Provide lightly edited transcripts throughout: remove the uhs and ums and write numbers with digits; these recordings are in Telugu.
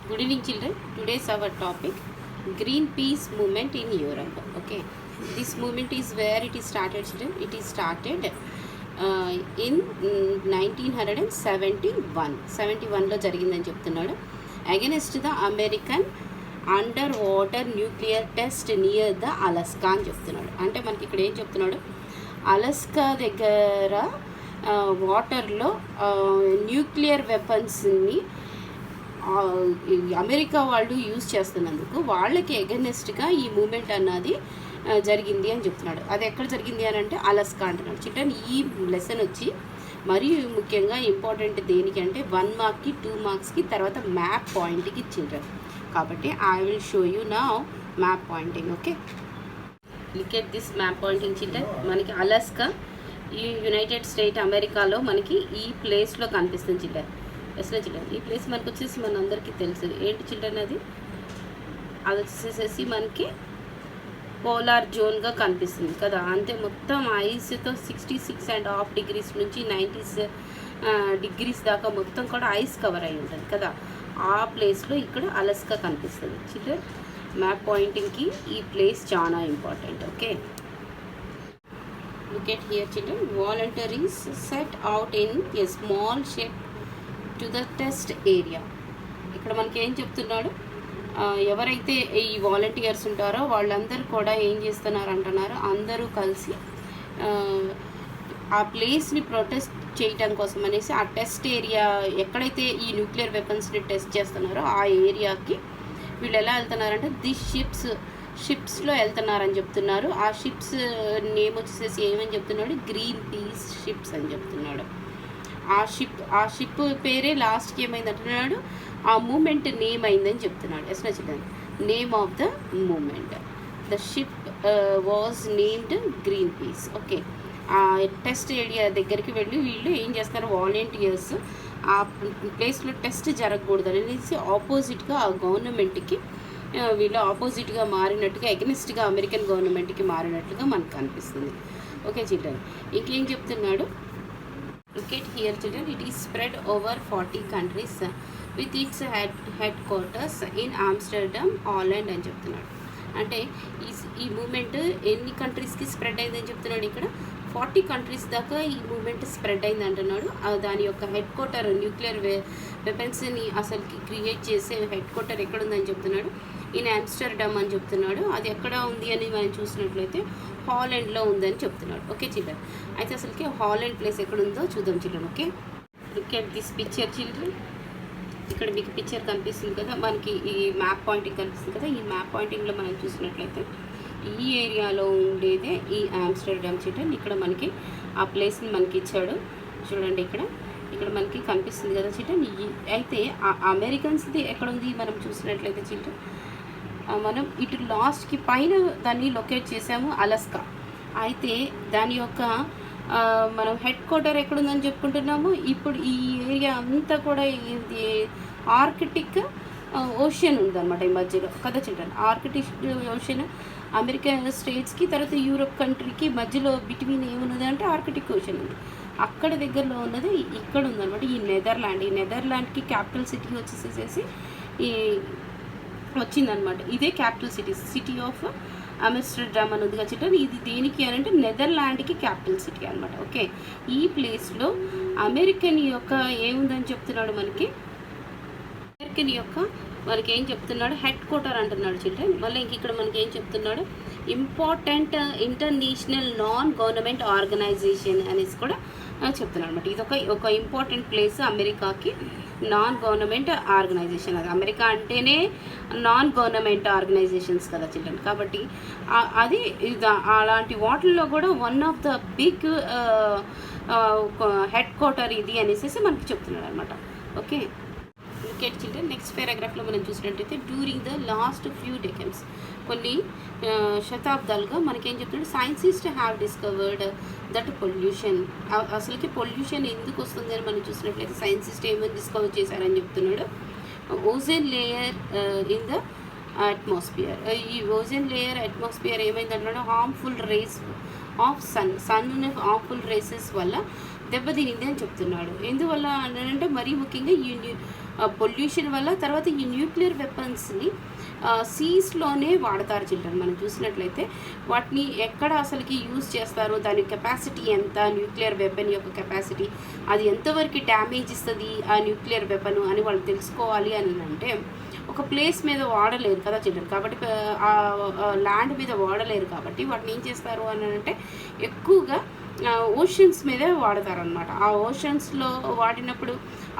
Good evening, children. Today's our topic Greenpeace movement in Europe. Okay, this movement is where it is started, children. It is started in 1971 లో జరిగిందని చెప్తున్నాడు. Against the American under water nuclear test near the Alaska అని చెప్తున్నాడు. అంటే మనకి ఇక్కడ ఏం చెప్తున్నాడు, అలస్కా దగ్గర వాటర్లో న్యూక్లియర్ వెపన్స్ని అమెరికా వాళ్ళు యూజ్ చేస్తున్నందుకు వాళ్ళకి ఎగనెస్ట్గా ఈ మూమెంట్ అన్నది జరిగింది అని చెప్తున్నాడు. అది ఎక్కడ జరిగింది అని అంటే అలస్కా అంటున్నాడు. చిల్డ్రన్, ఈ లెసన్ వచ్చి మరియు ముఖ్యంగా ఇంపార్టెంట్ దేనికి అంటే 1 మార్క్కి 2 మార్క్స్కి తర్వాత మ్యాప్ పాయింట్కి చిల్డ్రన్. కాబట్టి I will show you now map pointing. Okay, look at this map pointing children. మనకి అలస్కా ఈ యునైటెడ్ స్టేట్ అమెరికాలో మనకి ఈ ప్లేస్లో కనిపిస్తుంది చిల్డ్రన్. ఎస్లో చిల్డ్రన్, ఈ ప్లేస్ మనకు వచ్చేసి మనందరికీ తెలుసు ఏంటి చిల్డ్రన్, అది వచ్చేసేసి మనకి పోలార్ జోన్గా కనిపిస్తుంది కదా. అంతే మొత్తం ఐస్తో 66.5 డిగ్రీస్ నుంచి 90 డిగ్రీస్ దాకా మొత్తం కూడా ఐస్ కవర్ అయి ఉంటుంది కదా. ఆ ప్లేస్లో ఇక్కడ అలస్కా కనిపిస్తుంది చిల్డ్రన్. మ్యాప్ పాయింటింగ్కి ఈ ప్లేస్ చాలా important. Okay, look at here children. Volunteers set out in a small ship to the test area. ఇక్కడ మనకి ఏం చెప్తున్నాడు, ఎవరైతే ఈ వాలంటీర్స్ ఉంటారో వాళ్ళందరూ కూడా ఏం చేస్తున్నారు అంటున్నారు, అందరూ కలిసి ఆ ప్లేస్ని ప్రొటెస్ట్ చేయటం కోసం అనేసి ఆ టెస్ట్ ఏరియా ఎక్కడైతే ఈ న్యూక్లియర్ వెపన్స్ని టెస్ట్ చేస్తున్నారో ఆ ఏరియాకి వీళ్ళు ఎలా వెళ్తున్నారంటే షిప్స్లో వెళ్తున్నారని చెప్తున్నారు. ఆ షిప్స్ నేమ్ వచ్చేసి ఏమని చెప్తున్నాడు, గ్రీన్ పీస్ షిప్స్ అని చెప్తున్నాడు. ఆ షిప్ పేరే లాస్ట్కి ఏమైంది అంటున్నాడు, ఆ మూమెంట్ నేమ్ అయిందని చెప్తున్నాడు. ఎస్ నచ్చింది, name of the moment. The ship was named Greenpeace. Okay, ఆ టెస్ట్ ఏరియా దగ్గరికి వెళ్ళి వీళ్ళు ఏం చేస్తారు, వాలంటీర్స్ ఆ ప్లేస్లో టెస్ట్ జరగకూడదు అనేసి ఆపోజిట్గా ఆ గవర్నమెంట్కి వీళ్ళు ఆపోజిట్గా మారినట్టుగా ఎగనిస్ట్గా అమెరికన్ గవర్నమెంట్కి మారినట్లుగా మనకు కనిపిస్తుంది. ఓకే చిల్డ్రన్, ఇంకేం చెప్తున్నాడు, look at here children. It is spread over 40 countries with its headquarters in Amsterdam, Holland అని చెప్తున్నాడు. అంటే ఈ మూమెంట్ ఎన్ని కంట్రీస్కి స్ప్రెడ్ అయిందని చెప్తున్నాడు. ఇక్కడ 40 కంట్రీస్ దాకా ఈ మూమెంట్ స్ప్రెడ్ అయింది అంటున్నాడు. దాని యొక్క హెడ్ క్వార్టర్ న్యూక్లియర్ వెపన్స్ని అసలుకి క్రియేట్ చేసే హెడ్ క్వార్టర్ ఎక్కడ ఉందని చెప్తున్నాడు, ఇన్ ఆమ్స్టర్డామ్ అని చెప్తున్నాడు. అది ఎక్కడ ఉంది అని మనం చూసినట్లయితే హాలండ్లో ఉందని చెప్తున్నాడు. ఓకే చిల్డ్రన్, అయితే అసలుకి హాలండ్ ప్లేస్ ఎక్కడ ఉందో చూద్దాం children. Okay, look at this picture children. ఇక్కడ మీకు పిక్చర్ కనిపిస్తుంది కదా, మనకి ఈ మ్యాప్ పాయింటింగ్ కనిపిస్తుంది కదా. ఈ మ్యాప్ పాయింటింగ్లో మనం చూసినట్లయితే ఈ ఏరియాలో ఉండేదే ఈ ఆమ్స్టర్డామ్ చిల్డ్రన్. ఇక్కడ మనకి ఆ ప్లేస్ని మనకి ఇచ్చాడు చూడండి. ఇక్కడ మనకి కనిపిస్తుంది కదా చిల్డ్రన్. అయితే ఆ అమెరికన్స్ది ఎక్కడ ఉంది మనం చూసినట్లయితే చిల్డ్రన్, మనం ఇటు లాస్ట్కి పైన దాన్ని లొకేట్ చేసాము అలస్కా. అయితే దాని యొక్క మనం హెడ్ క్వార్టర్ ఎక్కడుందని చెప్పుకుంటున్నాము. ఇప్పుడు ఈ ఏరియా అంతా కూడా ఇది ఆర్కిటిక్ ఓషన్ ఉందన్నమాట ఈ మధ్యలో కదా చిల్డ్రన్. ఆర్కిటిక్ ఓషన్ అమెరికా స్టేట్స్కి తర్వాత యూరోప్ కంట్రీకి మధ్యలో బిట్వీన్ ఏమున్నది అంటే ఆర్కిటిక్ ఓషన్ ఉంది. అక్కడ దగ్గరలో ఉన్నది ఇక్కడ ఉందన్నమాట ఈ నెదర్లాండ్. ఈ నెదర్లాండ్కి క్యాపిటల్ సిటీ వచ్చేసేసి ఈ వచ్చిందనమాట. ఇదే క్యాపిటల్ సిటీ ఆఫ్ ఆమ్స్టర్డామ్ అని ఉందిగా చిల్డ్రన్. ఇది దేనికి అని అంటే నెదర్లాండ్కి క్యాపిటల్ సిటీ అనమాట. ఓకే, ఈ ప్లేస్లో అమెరికన్ యొక్క ఏముందని చెప్తున్నాడు, మనకి అమెరికన్ యొక్క మనకి ఏం చెప్తున్నాడు, హెడ్ క్వార్టర్ అంటున్నాడు చిల్డ్రన్. మళ్ళీ ఇక్కడ మనకి ఏం చెప్తున్నాడు, important international non government organisation అనేసి కూడా చెప్తున్నాడు అనమాట. ఇది ఒక ఇంపార్టెంట్ ప్లేస్ అమెరికాకి, నాన్ గవర్నమెంట్ ఆర్గనైజేషన్. అది అమెరికా అంటేనే నాన్ గవర్నమెంట్ ఆర్గనైజేషన్స్ కదా చిల్డ్రన్. కాబట్టి అది అలాంటి వాటిల్లో కూడా one of the big headquarter ఇది అనేసి మనకి చెప్తున్నాడు అనమాట. Okay, look at children. Next పారాగ్రాఫ్లో మనం చూసినట్టయితే during the last few decades, కొన్ని శతాబ్దాలుగా మనకేం చెప్తున్నాడు, scientist have discovered that pollution. అసలుకి పొల్యూషన్ ఎందుకు వస్తుంది అని మనం చూసినట్లయితే సైంటిస్ట్ ఏమని డిస్కవర్ చేశారని చెప్తున్నాడు, ozone layer in the atmosphere. ఈ ఓజోన్ లేయర్ అట్మాస్ఫియర్ ఏమైందంటున్నాడు, harmful rays of sun harmful rays వల్ల దెబ్బతినింది అని చెప్తున్నాడు. ఎందువల్ల అంటే మరీ ముఖ్యంగా పొల్యూషన్ వల్ల. తర్వాత ఈ న్యూక్లియర్ వెపన్స్ని సీస్లోనే వాడతారు చిల్డ్రన్. మనం చూసినట్లయితే వాటిని ఎక్కడ అసలుకి యూజ్ చేస్తారు, దాని కెపాసిటీ ఎంత, న్యూక్లియర్ వెపన్ యొక్క కెపాసిటీ, అది ఎంతవరకు డ్యామేజ్ ఇస్తుంది ఆ న్యూక్లియర్ వెపన్ అని వాళ్ళు తెలుసుకోవాలి అని అంటే ఒక ప్లేస్ మీద వాడలేరు కదా చిల్డ్రన్. కాబట్టి ల్యాండ్ మీద వాడలేరు కాబట్టి వాటిని ఏం చేస్తారు అని అంటే ఎక్కువగా ఓషన్స్ మీదే వాడతారనమాట. ఆ ఓషన్స్లో వాడినప్పుడు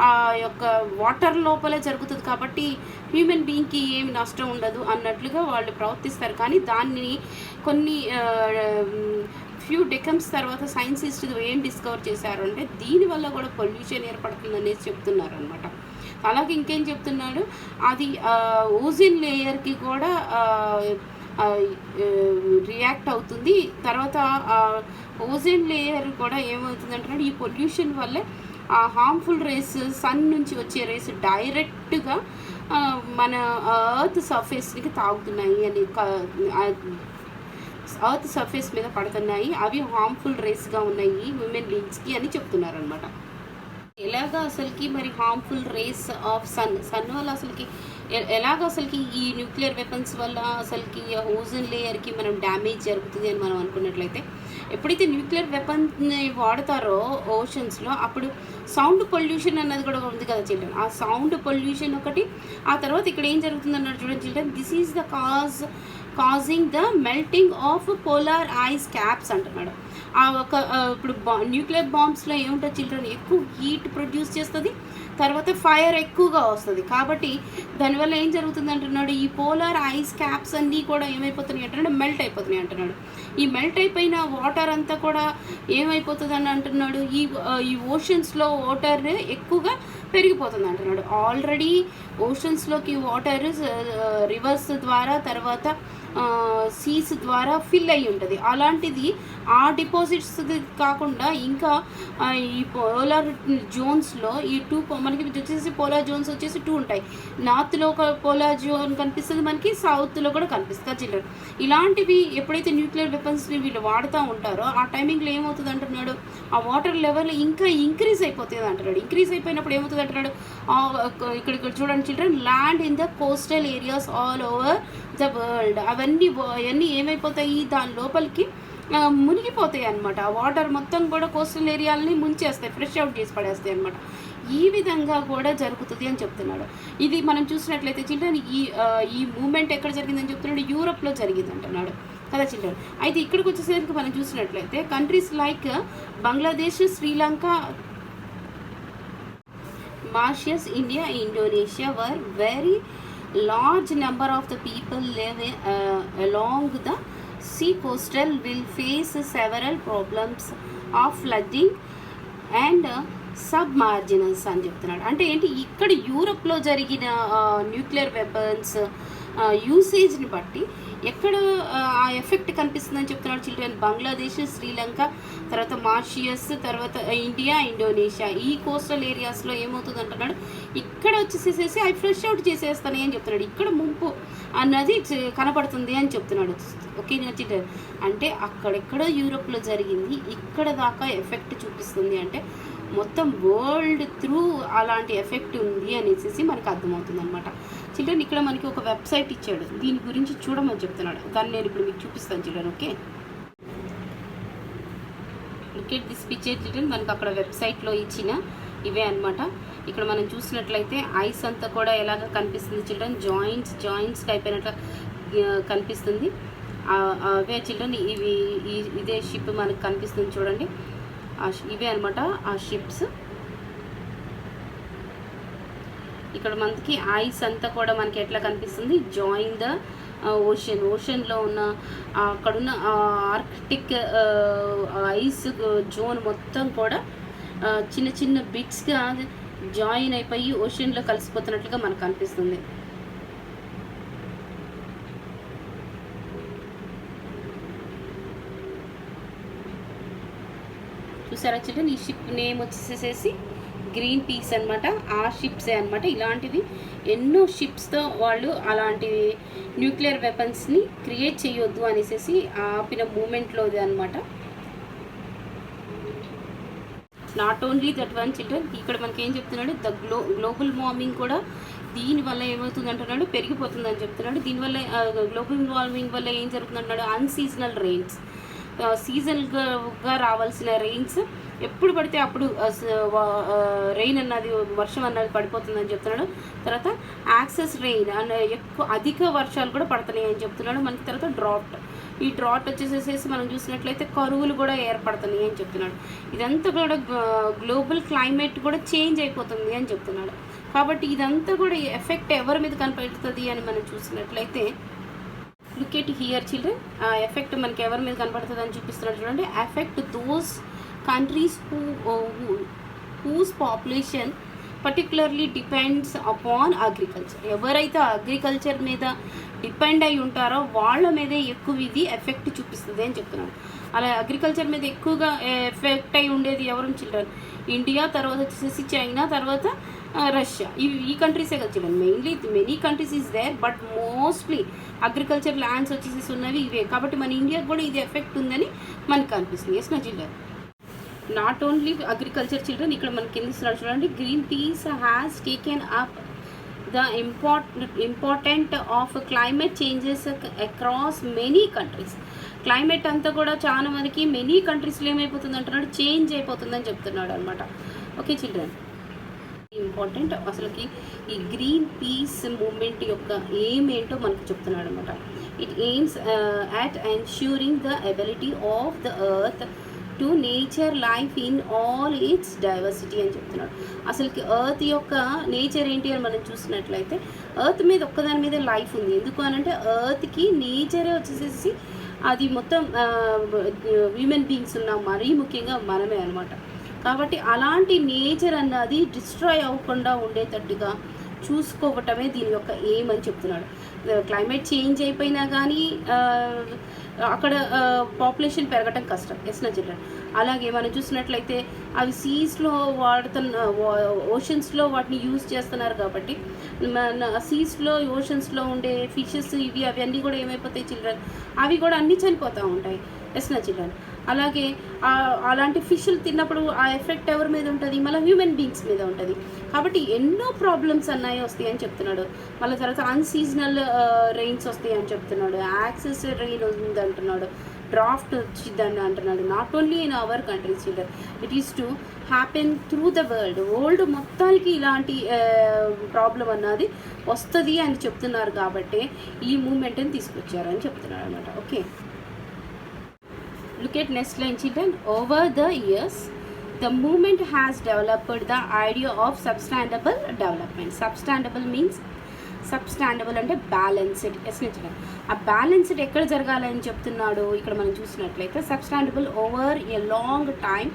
ఆ యొక్క వాటర్ లోపలే జరుగుతుంది కాబట్టి హ్యూమన్ బీయింగ్కి ఏమి నష్టం ఉండదు అన్నట్లుగా వాళ్ళు ప్రవర్తిస్తారు. కానీ దాన్ని కొన్ని ఫ్యూ డెకమ్స్ తర్వాత సైన్సిస్ట్ ఏం డిస్కవర్ చేశారు అంటే దీనివల్ల కూడా పొల్యూషన్ ఏర్పడుతుంది అనేసి చెప్తున్నారు అనమాట. అలాగే ఇంకేం చెప్తున్నాడు, అది ఓజోన్ లేయర్కి కూడా రియాక్ట్ అవుతుంది. తర్వాత ఓజోన్ లేయర్ కూడా ఏమవుతుంది అంటున్నాడు, ఈ పొల్యూషన్ వల్లే ఆ హార్మ్ఫుల్ రేస్ సన్ నుంచి వచ్చే రేస్ డైరెక్ట్గా మన ఎర్త్ సర్ఫేస్కి తాగుతున్నాయి అని, ఎర్త్ సర్ఫేస్ మీద పడుతున్నాయి, అవి హార్మ్ఫుల్ రేస్గా ఉన్నాయి హ్యూమన్ బీయింగ్స్కి అని చెప్తున్నారు అనమాట. ఎలాగా అసలుకి మరి హార్మ్ఫుల్ రేస్ ఆఫ్ సన్ వల్ల అసలుకి ఎలాగ అసలుకి ఈ న్యూక్లియర్ వెపన్స్ వల్ల అసలుకి ఓజోన్ లేయర్కి మనం డ్యామేజ్ జరుగుతుంది అని మనం అనుకున్నట్లయితే, ఎప్పుడైతే న్యూక్లియర్ వెపన్ని వాడతారో ఓషన్స్లో అప్పుడు సౌండ్ పొల్యూషన్ అన్నది కూడా ఉంది కదా చిల్డ్రన్. ఆ సౌండ్ పొల్యూషన్ ఒకటి, ఆ తర్వాత ఇక్కడ ఏం జరుగుతుంది అన్నాడు చూడండి children, this is the causing the melting of polar ice caps అంటున్నాడు. ఆ ఒక ఇప్పుడు న్యూక్లియర్ బాంబ్స్లో ఏముంటుంది చిల్డ్రన్, ఎక్కువ హీట్ ప్రొడ్యూస్ చేస్తుంది, తర్వాత ఫైర్ ఎక్కువగా వస్తుంది. కాబట్టి దానివల్ల ఏం జరుగుతుంది అంటున్నాడు, ఈ పోలార్ ఐస్ క్యాప్స్ అన్నీ కూడా ఏమైపోతున్నాయి అంటున్నాడు, మెల్ట్ అయిపోతున్నాయి అంటున్నాడు. ఈ మెల్ట్ అయిపోయిన వాటర్ అంతా కూడా ఏమైపోతుంది అని అంటున్నాడు, ఈ ఓషన్స్లో వాటర్ ఎక్కువగా పెరిగిపోతుంది అంటున్నాడు. ఆల్రెడీ ఓషన్స్లోకి వాటర్ రివర్స్ ద్వారా తర్వాత సీస్ ద్వారా ఫిల్ అయ్యి ఉంటుంది. అలాంటిది ఆ డిపాజిట్స్ కాకుండా ఇంకా ఈ పోలార్ జోన్స్లో ఈ మనకి వచ్చేసి పోలార్ జోన్స్ వచ్చేసి 2 ఉంటాయి. నార్త్లో ఒక పోలార్ జోన్ కనిపిస్తుంది, మనకి సౌత్లో కూడా కనిపిస్తుంది చిల్డ్రన్. ఇలాంటివి ఎప్పుడైతే న్యూక్లియర్ వెపన్స్ని వీళ్ళు వాడుతూ ఉంటారో ఆ టైమింగ్లో ఏమవుతుంది అంటున్నాడు, ఆ వాటర్ లెవెల్ ఇంకా ఇంక్రీజ్ అయిపోతుంది అంటున్నాడు. ఇంక్రీజ్ అయిపోయినప్పుడు ఏమవుతుంది అంటున్నాడు, ఇక్కడ చూడండి children, land in the coastal areas all over the world, అవన్నీ ఏమైపోతాయి, దాని లోపలికి మునిగిపోతాయి అనమాట. వాటర్ మొత్తం కూడా కోస్టల్ ఏరియాలని ముంచేస్తాయి, ఫ్రెష్ అవుట్ చేసి పడేస్తాయి అనమాట. ఈ విధంగా కూడా జరుగుతుంది అని చెప్తున్నాడు. ఇది మనం చూసినట్లయితే చిల్డ్రన్ ఈ మూమెంట్ ఎక్కడ జరిగిందని చెప్తున్నాడు, యూరోప్లో జరిగింది అంటున్నాడు కదా చిల్డ్రన్. అయితే ఇక్కడికి వచ్చేసరికి మనం చూసినట్లయితే countries like Bangladesh, Sri Lanka, Mauritius, India, Indonesia were very large number of the people living along the sea coastal will face several problems of flooding and సబ్మార్జినల్స్ అని చెప్తున్నాడు. అంటే ఏంటి, ఇక్కడ యూరోప్లో జరిగిన న్యూక్లియర్ వెపన్స్ యూసేజ్ని బట్టి ఎక్కడ ఆ ఎఫెక్ట్ కనిపిస్తుందని చెప్తున్నాడు చిల్డ్రన్. బంగ్లాదేశ్, శ్రీలంక, తర్వాత మారిషియస్, తర్వాత ఇండియా, ఇండోనేషియా, ఈ కోస్టల్ ఏరియాస్లో ఏమవుతుంది అంటున్నాడు, ఇక్కడ వచ్చేసేసి అవి ఫ్రెష్ అవుట్ చేసేస్తాయి అని చెప్తున్నాడు. ఇక్కడ ముంపు అన్నది కనపడుతుంది అని చెప్తున్నాడు. ఓకేనా చిల్డ్రన్, అంటే అక్కడెక్కడో యూరోప్లో జరిగింది, ఇక్కడ దాకా ఎఫెక్ట్ చూపిస్తుంది అంటే మొత్తం వరల్డ్ త్రూ అలాంటి ఎఫెక్ట్ ఉంది అనేసి మనకు అర్థమవుతుంది అనమాట చిల్డ్రన్. ఇక్కడ మనకి ఒక వెబ్సైట్ ఇచ్చాడు, దీని గురించి చూడమని చెప్తున్నాడు. దాన్ని నేను ఇప్పుడు మీకు చూపిస్తాను children. Okay, cricket this picture children, మనకు అక్కడ వెబ్సైట్లో ఇచ్చిన ఇవే అనమాట. ఇక్కడ మనం చూసినట్లయితే ఐస్ అంతా కూడా ఎలాగ కనిపిస్తుంది చిల్డ్రన్, జాయింట్స్ అయిపోయినట్లు కనిపిస్తుంది. అవే చిల్డ్రన్, ఇదే షిప్ మనకు కనిపిస్తుంది చూడండి, ఇవే అనమాట ఆ షిప్స్. ఇక్కడ మనకి ఐస్ అంతా కూడా మనకి ఎట్లా కనిపిస్తుంది, జాయిన్ ద ఓషన్లో ఉన్న అక్కడున్న ఆర్కిటిక్ ఐస్ జోన్ మొత్తం కూడా చిన్న చిన్న బిట్స్గా జాయిన్ అయిపోయి ఓషన్లో కలిసిపోతున్నట్లుగా మనకు కనిపిస్తుంది. చూసారా చిల్డ్రన్, ఈ షిప్ నేమ్ వచ్చేసేసి గ్రీన్ పీస్ అనమాట. ఆ షిప్సే అనమాట. ఇలాంటివి ఎన్నో షిప్స్తో వాళ్ళు అలాంటి న్యూక్లియర్ వెపన్స్ని క్రియేట్ చేయొద్దు అనేసి ఆపిన మూమెంట్లోది అనమాట. Not only that one children, ఇక్కడ మనకి ఏం చెప్తున్నాడు, గ్లోబల్ వార్మింగ్ కూడా దీనివల్ల ఏమవుతుంది అంటున్నాడు, పెరిగిపోతుందని చెప్తున్నాడు. దీనివల్ల గ్లోబల్ వార్మింగ్ వల్ల ఏం జరుగుతుంది అంటున్నాడు, అన్సీజనల్ రెయిన్స్, సీజన్గా రావాల్సిన రెయిన్స్ ఎప్పుడు పడితే అప్పుడు రెయిన్ అన్నది, వర్షం అన్నది పడిపోతుందని చెప్తున్నాడు. తర్వాత యాక్సెస్ రెయిన్ అండ్ అధిక వర్షాలు కూడా పడుతున్నాయి అని చెప్తున్నాడు మనకి. తర్వాత డ్రాట్, ఈ డ్రాట్ వచ్చేసేసి మనం చూసినట్లయితే కరువులు కూడా ఏర్పడుతున్నాయి అని చెప్తున్నాడు. ఇదంతా కూడా గ్లోబల్ క్లైమేట్ కూడా చేంజ్ అయిపోతుంది అని చెప్తున్నాడు. కాబట్టి ఇదంతా కూడా ఎఫెక్ట్ ఎవరి మీద కనపడుతుంది అని మనం చూసినట్లయితే, లుక్ ఎట్ హియర్ చిల్డ్రన్, ఆ ఎఫెక్ట్ మనకి ఎవరి మీద కనపడుతుంది అని చూపిస్తున్నాడు చూడండి. Effect those countries whose population particularly depends upon agriculture. ఎవరైతే అగ్రికల్చర్ మీద డిపెండ్ అయి ఉంటారో వాళ్ళ మీదే ఎక్కువ ఇది ఎఫెక్ట్ చూపిస్తుంది అని చెప్తున్నాడు. అలా అగ్రికల్చర్ మీద ఎక్కువగా ఎఫెక్ట్ అయి ఉండేది ఎవరు చిల్డ్రన్, ఇండియా, తర్వాత వచ్చేసి చైనా, తర్వాత రష్యా. ఈ కంట్రీసే కదా children. Mainly many countries is there, but mostly agriculture lands వచ్చేసి ఉన్నవి ఇవే. కాబట్టి మన ఇండియాకి కూడా ఇది ఎఫెక్ట్ ఉందని మనకు అనిపిస్తుంది. ఎస్ నా children, not only agriculture children, ఇక్కడ మనకి కింద చూడండి, green peas has taken up the important of climate changes across many countries. Climate అంతా కూడా చాలా మనకి మెనీ కంట్రీస్లో ఏమైపోతుంది అంటున్నాడు, చేంజ్ అయిపోతుందని చెప్తున్నాడు అనమాట. ఓకే చిల్డ్రన్, ఇంపార్టెంట్ అసలుకి ఈ గ్రీన్ పీస్ మూమెంట్ యొక్క ఎయిమ్ ఏంటో మనకు చెప్తున్నాడు అనమాట. It AIIMS at ensuring the ability of the earth to nature life in all it's diversity అని చెప్తున్నాడు. అసలుకి ఎర్త్ యొక్క నేచర్ ఏంటి అని మనం చూసినట్లయితే, ఎర్త్ మీద ఒక్కదాని మీద లైఫ్ ఉంది. ఎందుకు అని అంటే ఎర్త్కి నేచరే వచ్చేసేసి అది మొత్తం హ్యూమన్ బీయింగ్స్ ఉన్నాం, మరీ ముఖ్యంగా మనమే అనమాట. కాబట్టి అలాంటి నేచర్ అన్నది డిస్ట్రాయ్ అవ్వకుండా ఉండేటట్టుగా చూసుకోవటమే దీని యొక్క ఎయిమ్ అని చెప్తున్నాడు. క్లైమేట్ చేంజ్ అయిపోయినా కానీ అక్కడ పాపులేషన్ పెరగటం కష్టం. ఎస్ నా చిల్డ్రన్. అలాగే మనం చూసినట్లయితే అవి సీస్లో ఓషన్స్లో వాటిని యూజ్ చేస్తున్నారు. కాబట్టి సీస్లో ఓషన్స్లో ఉండే ఫిషెస్ ఇవి అవన్నీ కూడా ఏమైపోతాయి చిల్డ్రన్, అవి కూడా అన్నీ చనిపోతూ ఉంటాయి. ఎస్ నా చిల్డ్రన్. అలాగే అలాంటి ఫిష్లు తిన్నప్పుడు ఆ ఎఫెక్ట్ ఎవరి మీద ఉంటుంది, మళ్ళీ హ్యూమన్ బీయింగ్స్ మీద ఉంటుంది. కాబట్టి ఎన్నో ప్రాబ్లమ్స్ అన్నాయి వస్తాయి అని చెప్తున్నాడు. మళ్ళీ తర్వాత అన్సీజనల్ రెయిన్స్ వస్తాయి అని చెప్తున్నాడు, యాక్సెస్ రెయిన్ ఉంది అంటున్నాడు, డ్రాఫ్ట్ వచ్చిందని అంటున్నాడు. Not only in our countries children, it is to happen through the world మొత్తానికి ఇలాంటి ప్రాబ్లం అన్నది వస్తుంది అని చెప్తున్నారు. కాబట్టి ఈ మూమెంట్ని తీసుకొచ్చారని చెప్తున్నాడు అనమాట. Okay, look at next line children. Over the years the movement has developed the idea of sustainable development. Sustainable means sustainable అంటే బ్యాలెన్స్డ్. ఎస్ చిల్డ్రన్, ఆ బ్యాలెన్స్డ్ ఎక్కడ జరగాలని చెప్తున్నాడు ఇక్కడ మనం చూసినట్లయితే, sustainable over a long time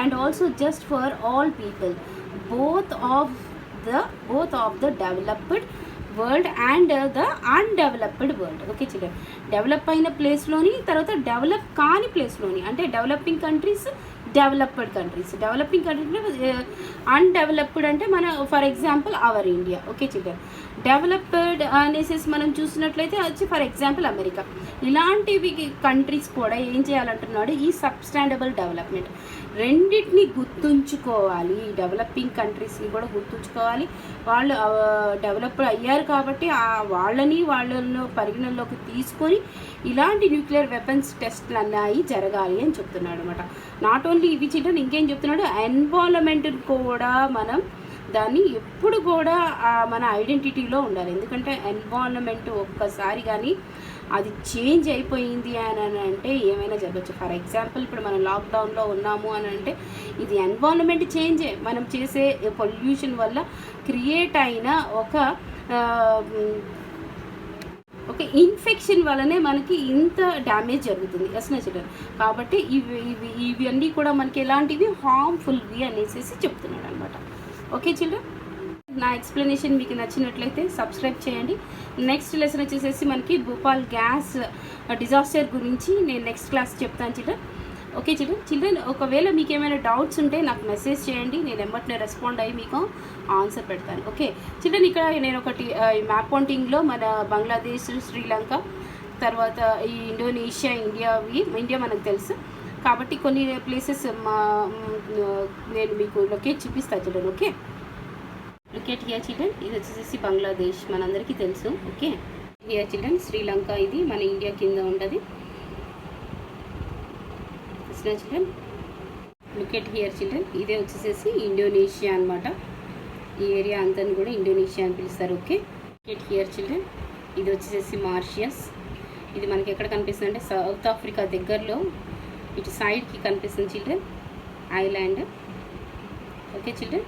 and also just for all people, both of the developed world and the undeveloped world. Okay children, develop అయిన ప్లేస్లోని, తర్వాత డెవలప్ కాని ప్లేస్లోని, అంటే developing countries, developed countries. Developing కంట్రీస్లో అన్డెవలప్డ్ అంటే మన for example our India. Okay children, developed అనేసి మనం చూసినట్లయితే వచ్చి ఫర్ ఎగ్జాంపుల్ అమెరికా. ఇలాంటివి కంట్రీస్ కూడా ఏం చేయాలంటున్నాడు, ఈ సబ్స్టాండబుల్ డెవలప్మెంట్ రెండింటిని గుర్తుంచుకోవాలి. డెవలపింగ్ కంట్రీస్ని కూడా గుర్తుంచుకోవాలి. వాళ్ళు డెవలప్డ్ అయ్యారు కాబట్టి వాళ్ళను పరిగణనలోకి తీసుకొని ఇలాంటి న్యూక్లియర్ వెపన్స్ టెస్ట్లు అన్నాయి జరగాలి అని చెప్తున్నాడు అనమాట. నాట్ ఓన్లీ ఇవి చిల్డ్రన్, ఇంకేం చెప్తున్నాడు, ఎన్విరాన్మెంట్ని కూడా మనం దాన్ని ఎప్పుడు కూడా మన ఐడెంటిటీలో ఉండాలి. ఎందుకంటే ఎన్విరాన్మెంట్ ఒక్కసారి కానీ అది చేంజ్ అయిపోయింది అని అంటే ఏమైనా జరగచ్చు. ఫర్ ఎగ్జాంపుల్ ఇప్పుడు మనం లాక్డౌన్లో ఉన్నాము అని అంటే ఇది ఎన్విరాన్మెంట్ చేంజే. మనం చేసే పొల్యూషన్ వల్ల క్రియేట్ అయిన ఒక ఇన్ఫెక్షన్ వల్లనే మనకి ఇంత డ్యామేజ్ జరుగుతుంది. ఎస్నా చిల్డ్రన్. కాబట్టి ఇవి అన్నీ కూడా మనకి ఎలాంటివి హార్మ్ఫుల్వి అనేసి చెప్తున్నాడు అనమాట. ఓకే చిల్డ్రన్, నా ఎక్స్ప్లెనేషన్ మీకు నచ్చినట్లయితే సబ్స్క్రైబ్ చేయండి. నెక్స్ట్ లెసన్ వచ్చేసేసి మనకి భోపాల్ గ్యాస్ డిజాస్టర్ గురించి నేను నెక్స్ట్ క్లాస్ చెప్తాను చిల్డ్రన్. ఓకే చిల్డ్రన్, ఒకవేళ మీకు ఏమైనా డౌట్స్ ఉంటే నాకు మెసేజ్ చేయండి, నేను ఎమ్మటినే రెస్పాండ్ అయ్యి మీకు ఆన్సర్ పెడతాను. ఓకే చిల్డ్రన్, ఇక్కడ నేను ఒకటి మ్యాప్ పాయింటింగ్లో మన బంగ్లాదేశ్, శ్రీలంక, తర్వాత ఈ ఇండోనేషియా, ఇండియా మనకు తెలుసు. కాబట్టి కొన్ని ప్లేసెస్ నేను మీకు లొకేట్ చూపిస్తాను children. Okay, locate here children. ఇది వచ్చేసి బంగ్లాదేశ్, మనందరికీ తెలుసు. ఓకే, హియర్ చిల్డ్రన్ శ్రీలంక, ఇది మన ఇండియా కింద ఉంటుంది. Children locate here children. ఇదే వచ్చేసి ఇండోనేషియా అనమాట. ఈ ఏరియా అంతా కూడా ఇండోనేషియా అని పిలుస్తారు. Okay, locate here children. ఇది వచ్చేసి మారిషియస్. ఇది మనకి ఎక్కడ కనిపిస్తుంది అంటే సౌత్ ఆఫ్రికా దగ్గరలో ఇటు సైడ్కి కనిపిస్తుంది చిల్డ్రన్, ఐలాండ్. Okay children.